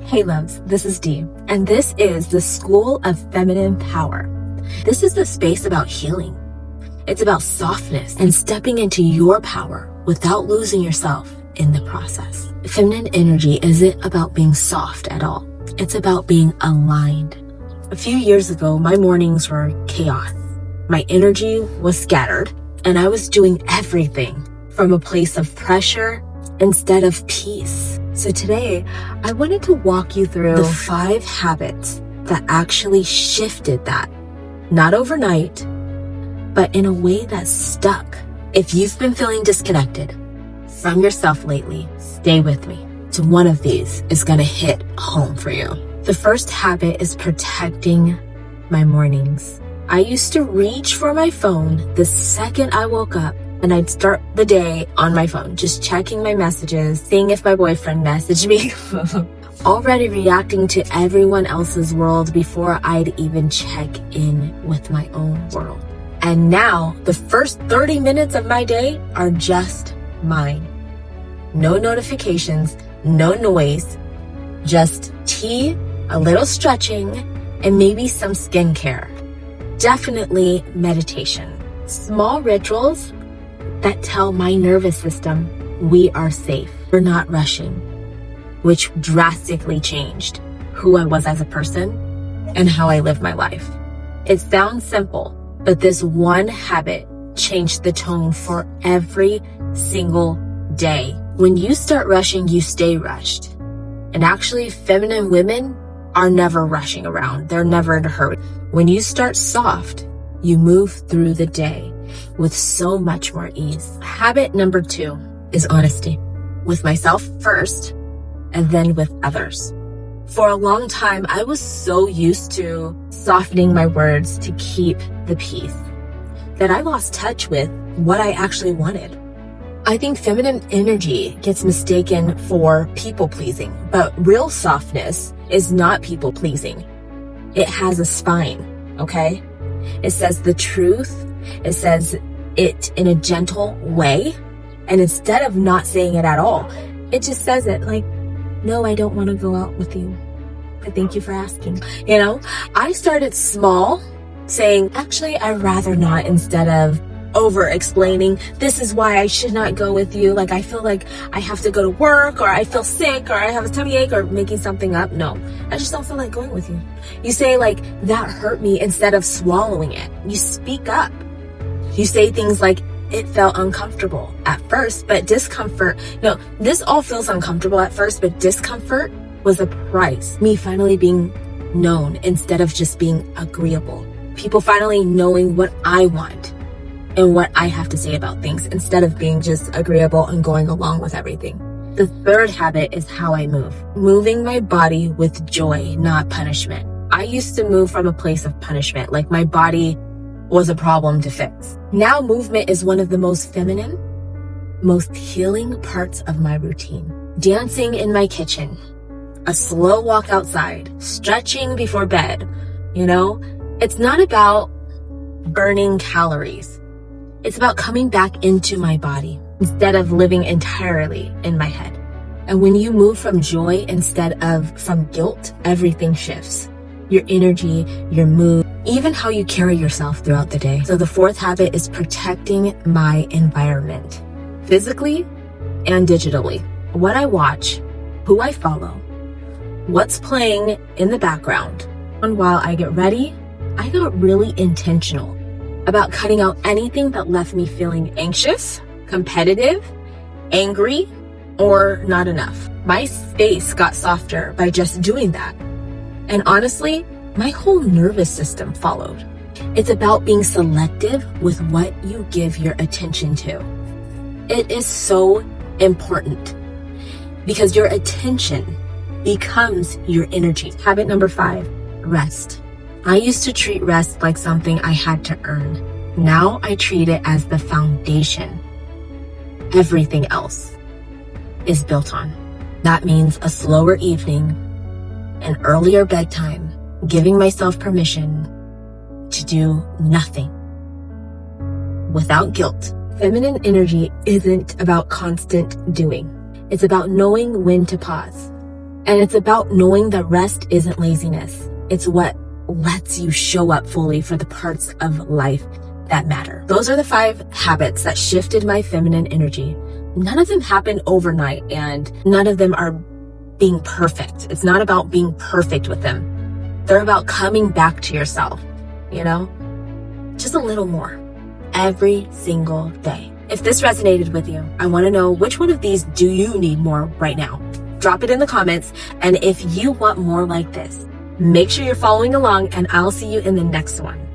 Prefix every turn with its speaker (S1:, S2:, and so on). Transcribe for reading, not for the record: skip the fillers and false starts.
S1: Hey loves, this is Dee, and this is the School of Feminine Power. This is the space about healing. It's about softness and stepping into your power without losing yourself in the process. Feminine energy isn't about being soft at all. It's about being aligned. A few years ago, my mornings were chaos. My energy was scattered, and I was doing everything from a place of pressure instead of peace. So today, I wanted to walk you through the 5 habits that actually shifted that. Not overnight, but in a way that stuck. If you've been feeling disconnected from yourself lately, stay with me. So one of these is gonna hit home for you. The first habit is protecting my mornings. I used to reach for my phone the second I woke up, and I'd start the day on my phone, just checking my messages, seeing if my boyfriend messaged me, already reacting to everyone else's world before I'd even check in with my own world. And now the first 30 minutes of my day are just mine. No notifications, no noise, just tea, a little stretching, and maybe some skincare. Definitely meditation. Small rituals that tell my nervous system we are safe. We're not rushing, which drastically changed who I was as a person and how I live my life. It sounds simple, but this one habit changed the tone for every single day. When you start rushing, you stay rushed. And actually, feminine women are never rushing around. They're never in a hurry. When you start soft, you move through the day with so much more ease. Habit number 2 is honesty. With myself first, and then with others. For a long time, I was so used to softening my words to keep the peace that I lost touch with what I actually wanted. I think feminine energy gets mistaken for people-pleasing, but real softness is not people-pleasing. It has a spine, okay? It says the truth. It says it in a gentle way. And instead of not saying it at all, it just says it like, no, I don't want to go out with you, but thank you for asking. You know, I started small, saying, actually, I'd rather not, instead of over explaining, this is why I should not go with you. Like, I feel like I have to go to work, or I feel sick, or I have a tummy ache, or making something up. No, I just don't feel like going with you. You say like, that hurt me, instead of swallowing it. You speak up. You say things like, it felt uncomfortable at first, but discomfort. No, this all feels uncomfortable at first, but discomfort was a price. Me finally being known instead of just being agreeable. People finally knowing what I want and what I have to say about things instead of being just agreeable and going along with everything. The third habit is how I move. Moving my body with joy, not punishment. I used to move from a place of punishment, like my body was a problem to fix. Now movement is one of the most feminine, most healing parts of my routine. Dancing in my kitchen, a slow walk outside, stretching before bed. You know, it's not about burning calories. It's about coming back into my body instead of living entirely in my head. And when you move from joy instead of from guilt, everything shifts. Your energy, your mood, even how you carry yourself throughout the day. So the 4th habit is protecting my environment, physically and digitally. What I watch, who I follow, what's playing in the background. And while I get ready, I got really intentional about cutting out anything that left me feeling anxious, competitive, angry, or not enough. My space got softer by just doing that. And honestly, my whole nervous system followed. It's about being selective with what you give your attention to. It is so important because your attention becomes your energy. Habit number 5, rest. I used to treat rest like something I had to earn. Now I treat it as the foundation everything else is built on. That means a slower evening, an earlier bedtime, giving myself permission to do nothing without guilt. Feminine energy isn't about constant doing. It's about knowing when to pause And it's about knowing that rest isn't laziness. It's what lets you show up fully for the parts of life that matter. Those are the 5 habits that shifted my feminine energy. None of them happened overnight, and none of them are being perfect. It's not about being perfect with them. They're about coming back to yourself, just a little more every single day. If this resonated with you, I want to know, which one of these do you need more right now? Drop it in the comments. And if you want more like this, make sure you're following along, and I'll see you in the next one.